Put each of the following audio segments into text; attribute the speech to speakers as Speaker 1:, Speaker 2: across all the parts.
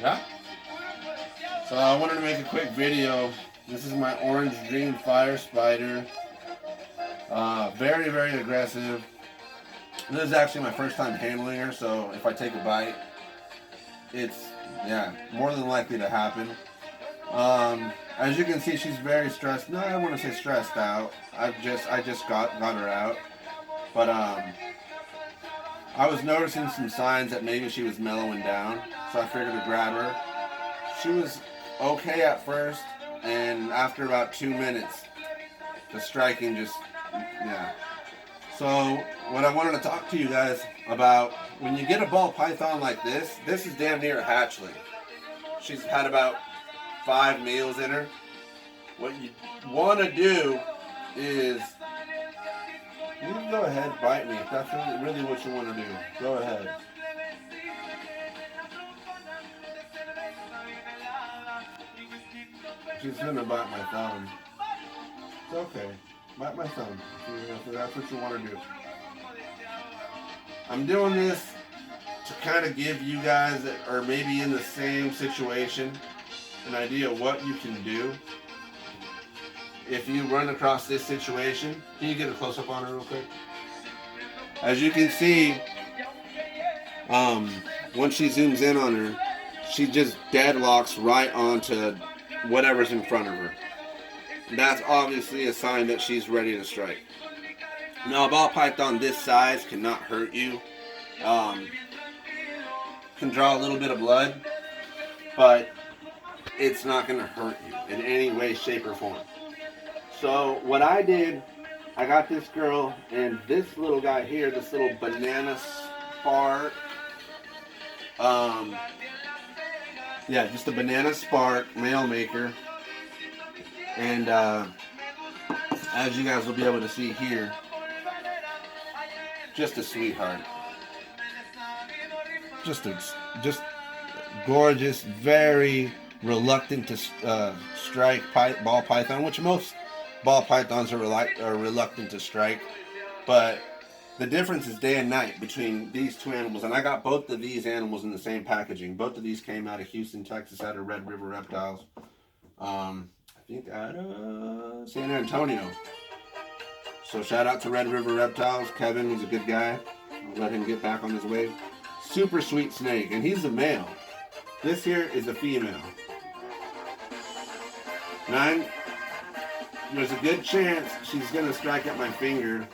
Speaker 1: Yeah. So I wanted to make a quick video. This is my orange dream fire spider. Very, very aggressive. This is actually my first time handling her, so if I take a bite, it's, yeah, more than likely to happen. As you can see, she's very stressed. No, I don't want to say stressed out. I just got her out. But I was noticing some signs that maybe she was mellowing down, so I figured to grab her. She was okay at first, and after about 2 minutes, the striking just, yeah. So what I wanted to talk to you guys about, when you get a ball python like this is damn near a hatchling. She's had about 5 meals in her. What you want to do is, you can go ahead, bite me. If that's really what you want to do, go ahead. She's gonna bite my thumb. It's okay. Bite my thumb. If that's what you want to do. I'm doing this to kind of give you guys that are maybe in the same situation an idea of what you can do if you run across this situation. Can you get a close up on her real quick? As you can see, once she zooms in on her, she just deadlocks right onto whatever's in front of her. That's obviously a sign that she's ready to strike. Now, a ball python this size cannot hurt you. Can draw a little bit of blood, but it's not going to hurt you in any way, shape, or form. So what I did, I got this girl and this little guy here, this little banana spark. Yeah, just a banana spark male maker. And as you guys will be able to see here, just a sweetheart. Just gorgeous, very reluctant to strike ball python, which most ball pythons are reluctant to strike. But the difference is day and night between these two animals. And I got both of these animals in the same packaging. Both of these came out of Houston, Texas, out of Red River Reptiles. I think out of San Antonio. So shout out to Red River Reptiles. Kevin was a good guy. I'll let him get back on his way. Super sweet snake, and he's a male. This here is a female. There's a good chance she's gonna strike at my finger.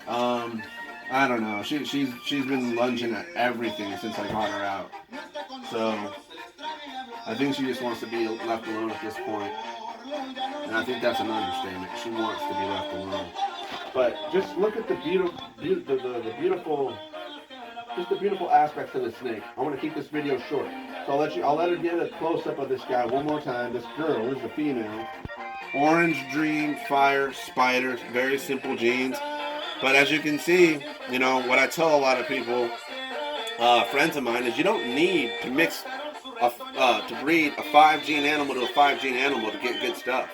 Speaker 1: I don't know. She's been lunging at everything since I got her out. So I think she just wants to be left alone at this point. And I think that's an understatement. She wants to be left alone. But just look at the beautiful aspects of the snake. I want to keep this video short. So I'll let her get a close-up of this guy one more time. This girl is the female. Orange Dream Fire Spider. Very simple genes. But as you can see, you know, what I tell a lot of people, friends of mine, is you don't need to mix to breed a 5-gene animal to a 5-gene animal to get good stuff.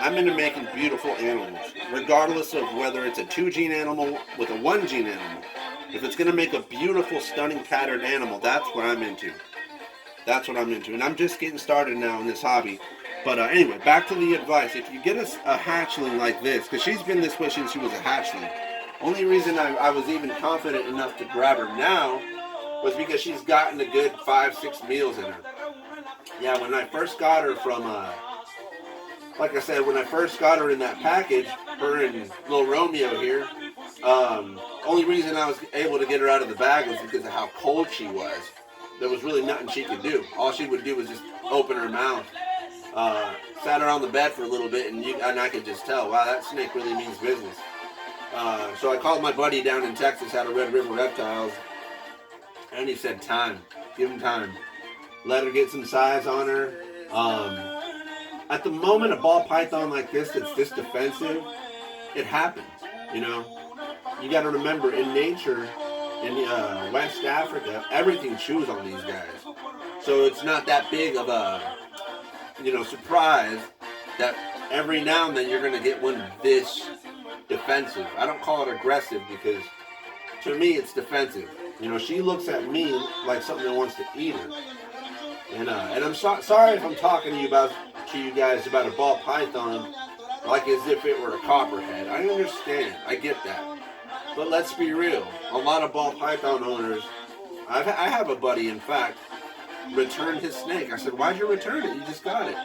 Speaker 1: I'm into making beautiful animals, regardless of whether it's a 2-gene animal with a 1-gene animal. If it's going to make a beautiful, stunning patterned animal, that's what I'm into. That's what I'm into. And I'm just getting started now in this hobby. But anyway, back to the advice. If you get a hatchling like this, because she's been this way since she was a hatchling. Only reason I was even confident enough to grab her now was because she's gotten a good 5-6 meals in her. Yeah, when I first got her from, like I said, when I first got her in that package, her and little Romeo here, only reason I was able to get her out of the bag was because of how cold she was. There was really nothing she could do. All she would do was just open her mouth. Sat her on the bed for a little bit, and I could just tell, wow, that snake really means business. So I called my buddy down in Texas out of Red River Reptiles, and he said, time. Give him time. Let her get some size on her. At the moment, a ball python like this that's this defensive, it happens, you know. You got to remember, in nature, in West Africa, everything chews on these guys. So it's not that big of a, surprise that every now and then you're going to get one this defensive. I don't call it aggressive because to me it's defensive. She looks at me like something that wants to eat her. And I'm sorry if I'm talking to you guys about a ball python like as if it were a copperhead. I understand. I get that. But let's be real. A lot of ball python owners, I have a buddy, in fact, returned his snake. I said, "Why'd you return it? You just got it."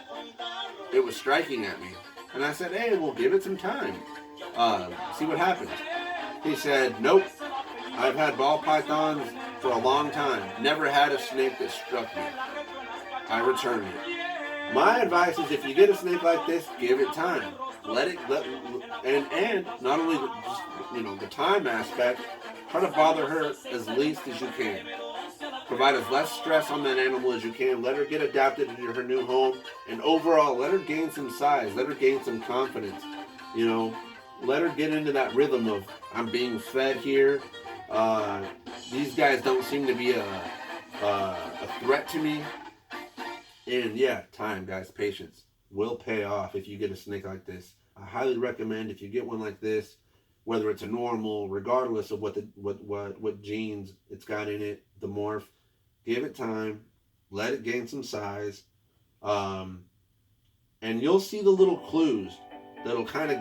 Speaker 1: It was striking at me. And I said, "Hey, we'll give it some time. See what happens." He said, "Nope. I've had ball pythons for a long time. Never had a snake that struck me. I returned it." My advice is, if you get a snake like this, give it time. And not only the time aspect, try to bother her as least as you can. Provide as less stress on that animal as you can. Let her get adapted to her new home, and overall, let her gain some size. Let her gain some confidence. Let her get into that rhythm of, I'm being fed here. These guys don't seem to be a threat to me. And yeah, time, guys, patience will pay off if you get a snake like this. I highly recommend, if you get one like this, whether it's a normal, regardless of what genes it's got in it, the morph, give it time, let it gain some size, and you'll see the little clues that'll kind of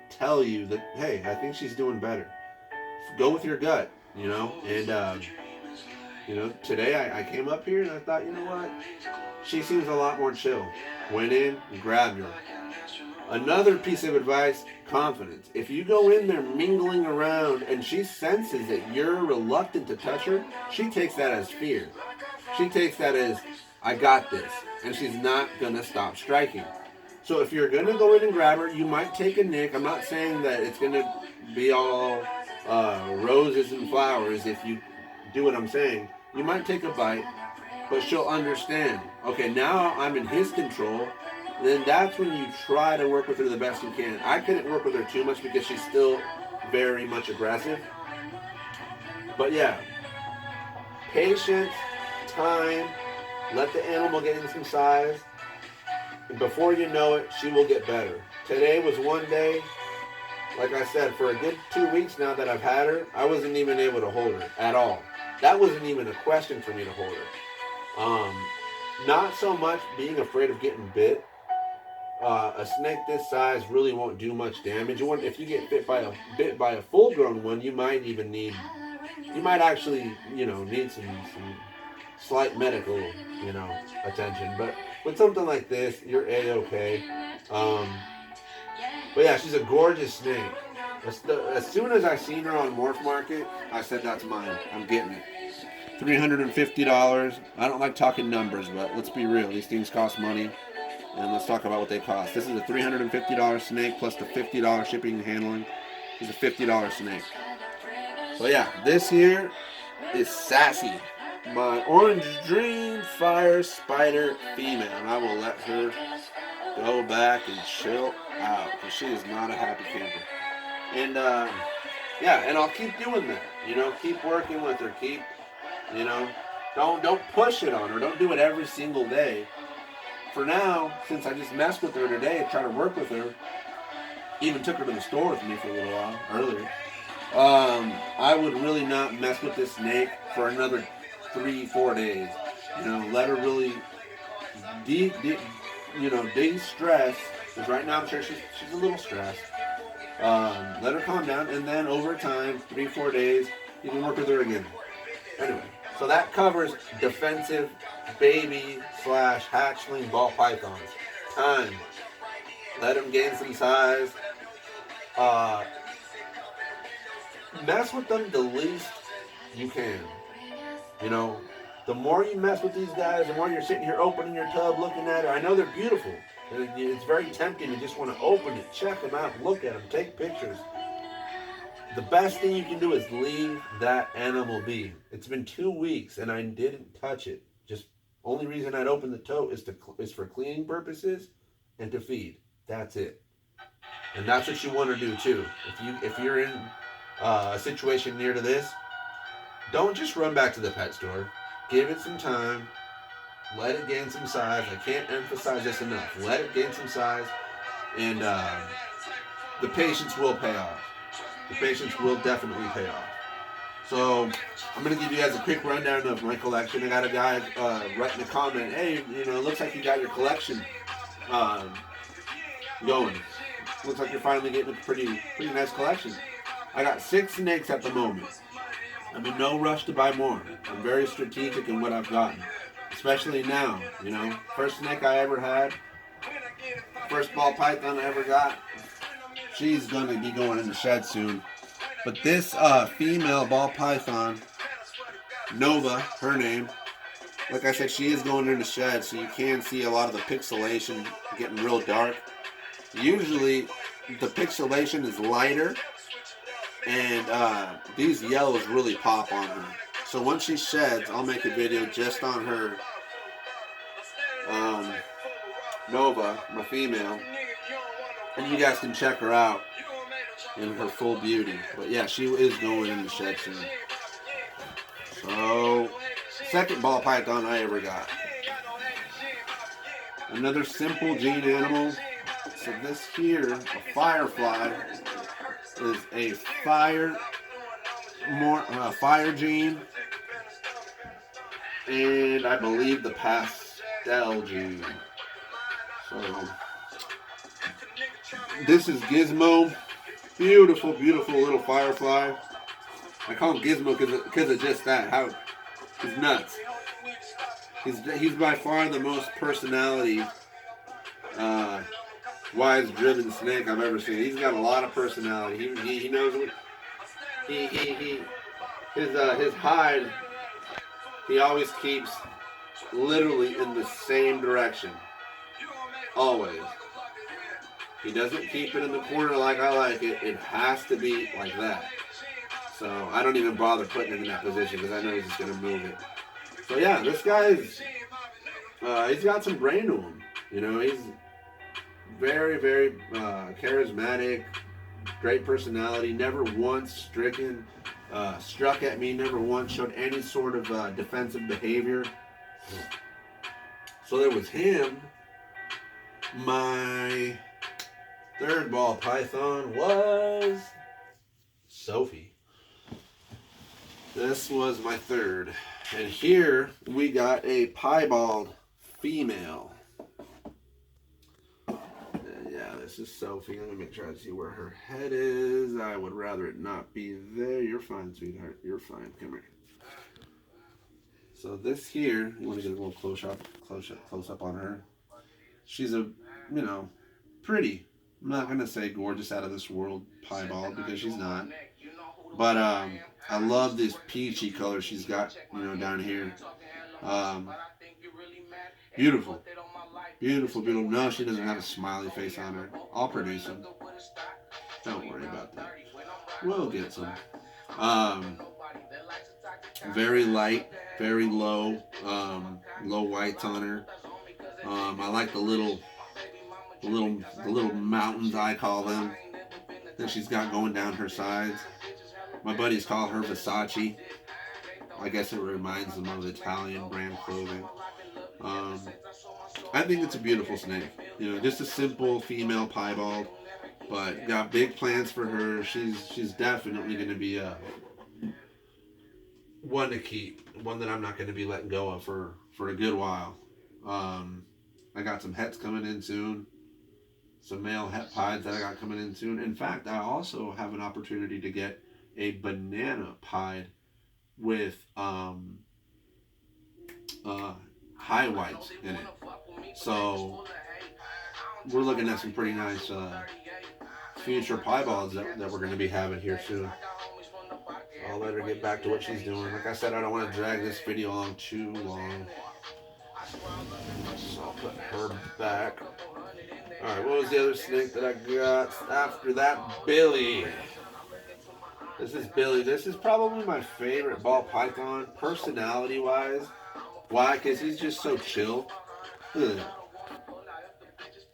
Speaker 1: tell you that, hey, I think she's doing better. Go with your gut, and today I came up here and I thought, you know what, she seems a lot more chill. Went in and grabbed her. Another piece of advice, confidence. If you go in there mingling around and she senses that you're reluctant to touch her, she takes that as fear. She takes that as, I got this, and she's not going to stop striking. So if you're going to go in and grab her, you might take a nick. I'm not saying that it's going to be all roses and flowers if you do what I'm saying. You might take a bite, but she'll understand. Okay, now I'm in his control. Then that's when you try to work with her the best you can. I couldn't work with her too much because she's still very much aggressive. But yeah, patience, time, let the animal get in some size. And before you know it, she will get better. Today was one day, like I said, for a good 2 weeks now that I've had her, I wasn't even able to hold her at all. That wasn't even a question for me to hold her. Not so much being afraid of getting bit. A snake this size really won't do much damage. If you get bit by a full-grown one, you might actually need some slight medical attention. But with something like this, you're a-okay. But yeah, she's a gorgeous snake. As soon as I seen her on Morph Market, I said, that's mine. I'm getting it. $350. I don't like talking numbers, but let's be real. These things cost money. And let's talk about what they cost. This is a $350 snake plus the $50 shipping and handling. It's a $50 snake. So yeah, this here is Sassy, my Orange Dream Fire Spider female. And I will let her go back and chill out because she is not a happy camper. And and I'll keep doing that. Keep working with her. Keep, don't push it on her. Don't do it every single day. For now, since I just messed with her today and tried to work with her, even took her to the store with me for a little while earlier, I would really not mess with this snake for another 3-4 days. Let her really de-stress, because right now I'm sure she's a little stressed. Let her calm down, and then over time, 3-4 days, you can work with her again. Anyway, so that covers defensive baby/hatchling ball pythons. Time. Let them gain some size. Mess with them the least you can. The more you mess with these guys, the more you're sitting here opening your tub, looking at her. I know they're beautiful. It's very tempting. You just want to open it, check them out, look at them, take pictures. The best thing you can do is leave that animal be. It's been 2 weeks and I didn't touch it. Just only reason I'd open the tote is for cleaning purposes and to feed. That's it. And that's what you want to do too. If you're in a situation near to this, don't just run back to the pet store. Give it some time. Let it gain some size. I can't emphasize this enough. Let it gain some size, and the patience will pay off. The patience will definitely pay off. So I'm gonna give you guys a quick rundown of my collection. I got a guy writing a comment. Hey, you know, it looks like you got your collection um, going. Looks like you're finally getting a pretty nice collection. I got 6 snakes at the moment. I'm in no rush to buy more. I'm very strategic in what I've gotten, especially now. You know, first snake I ever had, first ball python I ever got. She's gonna be going in the shed soon. But this female ball python, Nova, her name, like I said, she is going in the shed, so you can see a lot of the pixelation getting real dark. Usually, the pixelation is lighter, and these yellows really pop on her. So once she sheds, I'll make a video just on her um, Nova, my female, and you guys can check her out in her full beauty. But yeah, she is going in the shed soon. So, second ball python I ever got. Another simple gene animal. So this here, a firefly, is a fire gene, and I believe the pastel gene. So this is Gizmo. Beautiful, beautiful little firefly. I call him Gizmo because of just that. How he's nuts. He's by far the most personality wise driven snake I've ever seen. He's got a lot of personality. He knows what his hide he always keeps literally in the same direction. Always. He doesn't keep it in the corner like I like it. It has to be like that. So I don't even bother putting it in that position because I know he's just going to move it. So yeah, this guy's he's got some brain to him. You know, he's very, very charismatic, great personality. Never once struck at me. Never once showed any sort of defensive behavior. So there was him. My third ball python was Sophie. This was my third. And here we got a piebald female. Yeah, this is Sophie. Let me make sure I see where her head is. I would rather it not be there. You're fine, sweetheart. You're fine. Come here. So this here, you want to get a little close up on her. She's a, you know, pretty. I'm not gonna say gorgeous out of this world piebald because she's not. But I love this peachy color she's got, you know, down here. Beautiful. Beautiful, beautiful. No, she doesn't have a smiley face on her. I'll produce them. Don't worry about that. We'll get some. Very light, very low, low whites on her. I like the little mountains, I call them, that she's got going down her sides. My buddies call her Versace. I guess it reminds them of Italian brand clothing. I think it's a beautiful snake. You know, just a simple female piebald, but got big plans for her. She's definitely going to be one to keep, one that I'm not going to be letting go of for a good while. I got some hets coming in soon. Some male het pieds that I got coming in soon. In fact, I also have an opportunity to get a banana pied with high whites in it. So we're looking at some pretty nice future piebalds that we're going to be having here soon. I'll let her get back to what she's doing. Like I said, I don't want to drag this video on too long. So I'll put her back. Alright, what was the other snake that I got after that? Billy. This is Billy. This is probably my favorite ball python, personality-wise. Why? Because he's just so chill. Ugh.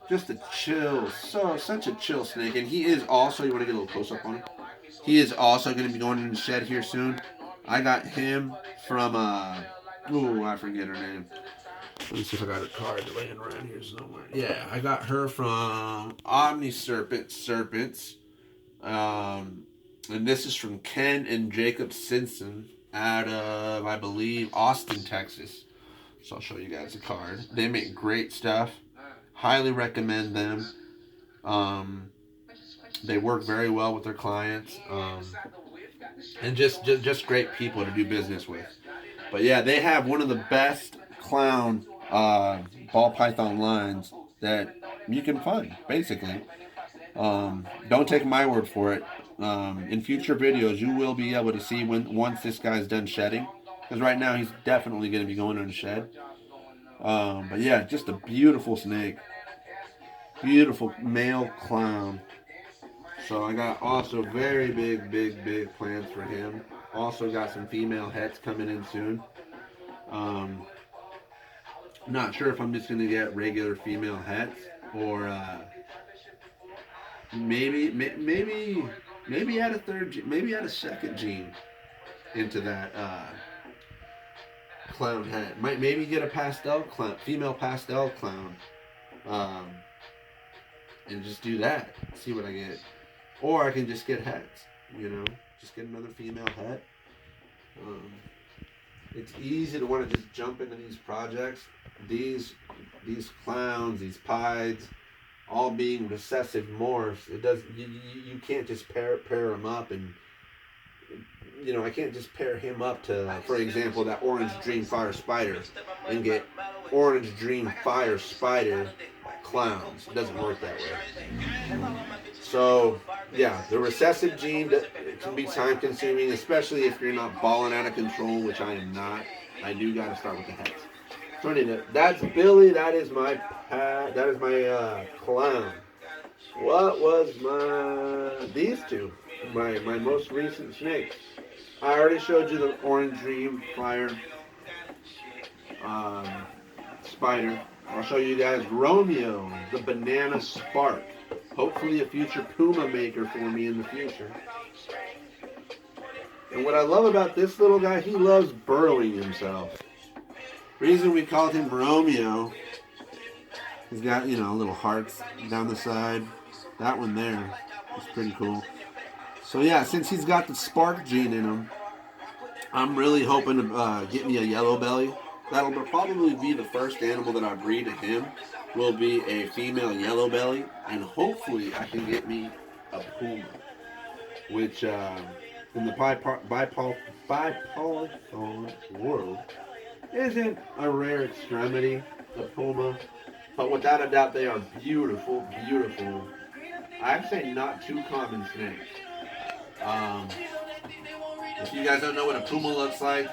Speaker 1: Just a chill, such a chill snake. And he is also, you want to get a little close-up on him? He is also going to be going in the shed here soon. I got him from, I forget her name. Let me see if I got a card laying around here somewhere. Yeah, I got her from Omni Serpents. And this is from Ken and Jacob Simpson out of, I believe, Austin, Texas. So I'll show you guys a card. They make great stuff. Highly recommend them. Um, they work very well with their clients. And just great people to do business with. But yeah, they have one of the best clown ball python lines that you can find, basically. Don't take my word for it. In future videos, you will be able to see once this guy's done shedding. Because right now he's definitely going to be going in the shed. But yeah, just a beautiful snake. Beautiful male clown. So I got also very big plans for him. Also got some female hets coming in soon. Um, Not sure if I'm just gonna get regular female hets or maybe add a maybe add a second gene into that clown het. Might maybe get a pastel clown, female pastel clown, um, and just do that. See what I get, or I can just get hets. You know, just get another female het. Um, it's easy to want to just jump into these projects. These clowns, these pieds, all being recessive morphs. It does you can't just pair them up, and I can't just pair him up to, for example, that Orange Dream Fire Spider and get Orange Dream Fire Spider clowns. It doesn't work that way. So yeah, the recessive gene can be time consuming, especially if you're not balling out of control, which I am not. I do got to start with the heads. So anyway, that's Billy. That is my clown. What was these two? My most recent snakes. I already showed you the Orange Dream Fire um, Spider. I'll show you guys Romeo, the Banana Spark. Hopefully a future Puma maker for me in the future. And what I love about this little guy, he loves burrowing himself. Reason we called him Romeo, he's got, little hearts down the side. That one there is pretty cool. So yeah, since he's got the spark gene in him, I'm really hoping to get me a yellow belly. That'll probably be the first animal that I breed to him. Will be a female yellow belly, and hopefully I can get me a puma, which in the bipolython world isn't a rare extremity, the puma, but without a doubt they are beautiful. I'd say not too common snakes. If you guys don't know what a puma looks like,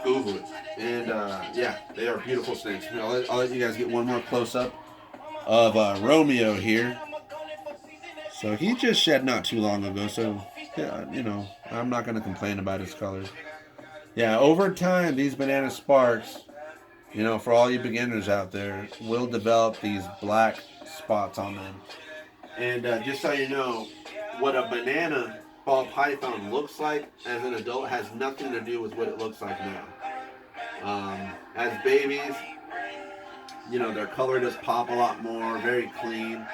Speaker 1: Google it. And yeah, they are beautiful snakes. I'll let you guys get one more close up of Romeo here. So he just shed not too long ago. So yeah, I'm not gonna complain about his colors. Yeah, over time these banana sparks, for all you beginners out there, will develop these black spots on them. And just so you know, what a banana ball python looks like as an adult has nothing to do with what it looks like now. As babies, their color does pop a lot more, very clean.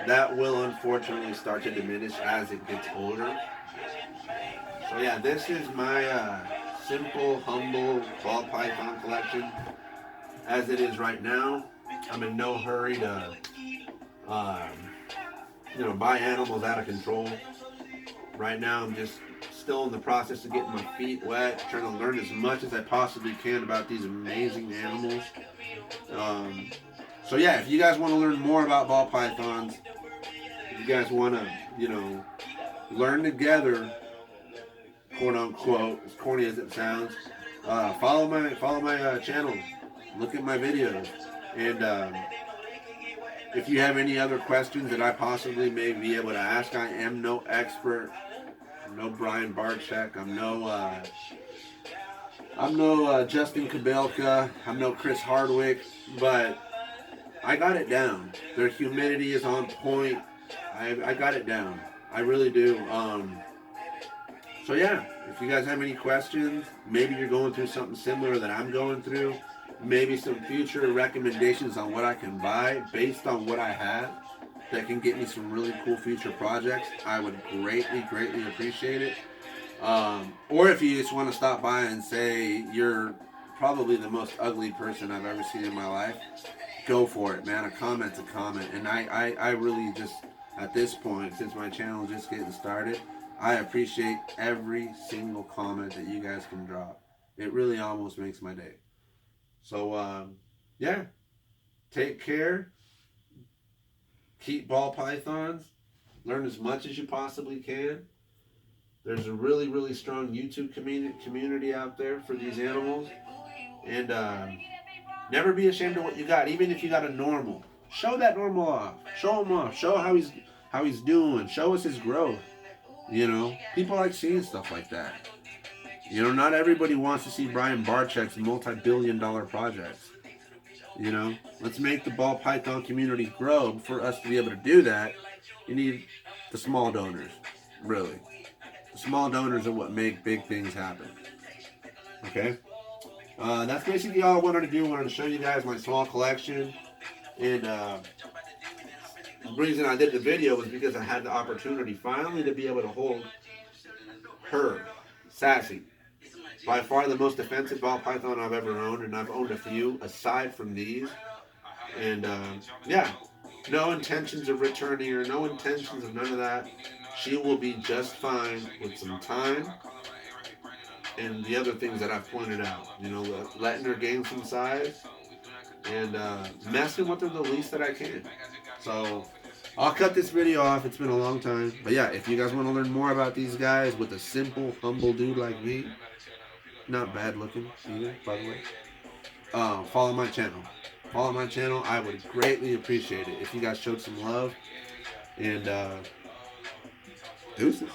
Speaker 1: That will unfortunately start to diminish as it gets older. So yeah, this is my simple, humble ball python collection as it is right now. I'm in no hurry to, buy animals out of control. Right now, I'm just still in the process of getting my feet wet, trying to learn as much as I possibly can about these amazing animals. So yeah, if you guys want to learn more about ball pythons, if you guys want to, learn together, quote unquote, as corny as it sounds, follow my channel, look at my videos, and if you have any other questions that I possibly may be able to ask, I am no expert. I'm no Brian Barczyk. I'm no Justin Kabelka. I'm no Chris Hardwick. But I got it down. Their humidity is on point. I got it down. I really do. So yeah, if you guys have any questions, maybe you're going through something similar that I'm going through, maybe some future recommendations on what I can buy based on what I have, that can get me some really cool future projects, I would greatly, greatly appreciate it. Or if you just want to stop by and say you're probably the most ugly person I've ever seen in my life, go for it, man. A comment's a comment. And I really just, at this point, since my channel is just getting started, I appreciate every single comment that you guys can drop. It really almost makes my day. So, yeah, take care. Keep ball pythons. Learn as much as you possibly can. There's a really, really strong YouTube community out there for these animals. And never be ashamed of what you got, even if you got a normal. Show that normal off. Show him off. Show how he's doing. Show us his growth. You know, people like seeing stuff like that. You know, not everybody wants to see Brian Barczyk's multi-billion-dollar projects. You know, let's make the ball python community grow. For us to be able to do that, you need the small donors, really. The small donors are what make big things happen. Okay? That's basically all I wanted to do. I wanted to show you guys my small collection. And the reason I did the video was because I had the opportunity finally to be able to hold her, Sassy. By far the most defensive ball python I've ever owned, and I've owned a few aside from these. And yeah, no intentions of returning her, no intentions of none of that. She will be just fine with some time and the other things that I've pointed out. You know, letting her gain some size and messing with her the least that I can. So I'll cut this video off. It's been a long time. But yeah, if you guys want to learn more about these guys with a simple, humble dude like me, not bad looking either, by the way, follow my channel. Follow my channel. I would greatly appreciate it if you guys showed some love. And deuces.